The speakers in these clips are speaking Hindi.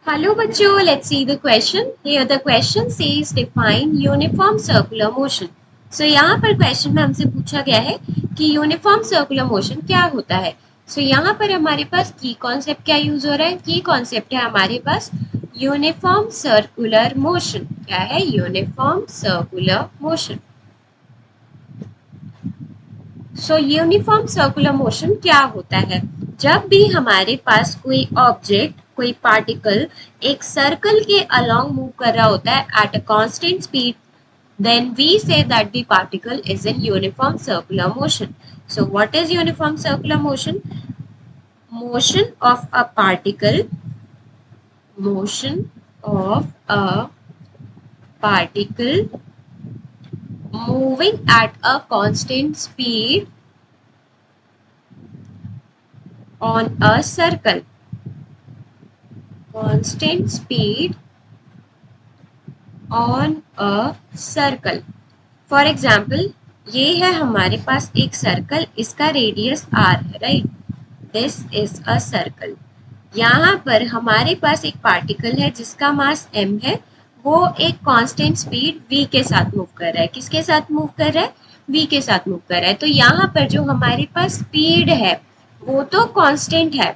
Hello बच्चों, let's see the question. Here the question says define uniform circular motion. So यहाँ पर question में हमसे पूछा गया है कि uniform circular motion क्या होता है. So यहाँ पर हमारे पास key concept क्या यूज हो रहा है. Key concept है हमारे पास uniform circular motion. क्या है uniform circular motion. सो यूनिफॉर्म सर्कुलर मोशन क्या होता है. जब भी हमारे पास कोई ऑब्जेक्ट कोई पार्टिकल एक सर्कल के अलोंग मूव कर रहा होता है at a constant speed, then we say that the particle is in uniform circular motion. So what is uniform circular motion? Motion of a particle, motion of a particle moving at a constant speed on a circle. Constant speed on a circle. For example, ये है हमारे पास एक सर्कल, इसका रेडियस r है, right. This is a circle. यहाँ पर हमारे पास एक पार्टिकल है जिसका मास m है. वो एक कांस्टेंट स्पीड v के साथ मूव कर रहा है. किसके साथ मूव कर रहा है? v के साथ मूव कर रहा है. तो यहाँ पर जो हमारे पास स्पीड है वो तो कांस्टेंट है,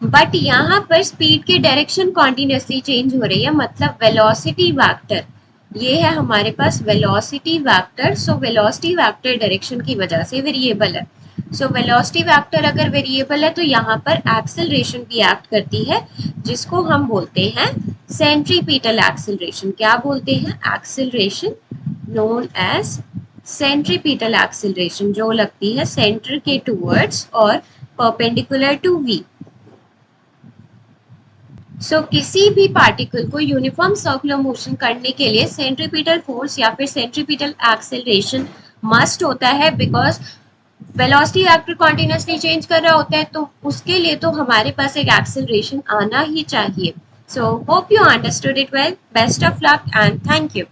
बट यहाँ पर स्पीड की डायरेक्शन कॉन्टिन्यूसली चेंज हो रही है, मतलब वेलोसिटी वेक्टर. ये है हमारे पास velocity vector. So velocity vector direction की वजह से वेरिएबल है. सो वेलोसिटी वेक्टर अगर वेरिएबल है तो यहाँ पर एक्सेलरेशन भी एक्ट करती है, जिसको हम बोलते हैं सेंट्रीपिटल एक्सेलरेशन. क्या बोलते हैं? Acceleration known as centripetal acceleration, जो लगती है सेंटर के टूवर्ड्स और परपेंडिकुलर टू वी. सो किसी भी पार्टिकल को यूनिफॉर्म सर्कुलर मोशन करने के लिए सेंट्रीपिटल फोर्स या फिर सेंट्रीपिटल एक्सेलरेशन मस्ट होता है, because velocity vector continuously change कर रहा होता है, तो उसके लिए तो हमारे पास एक एक्सेलरेशन आना ही चाहिए. So hope you understood it well. Best of luck and thank you.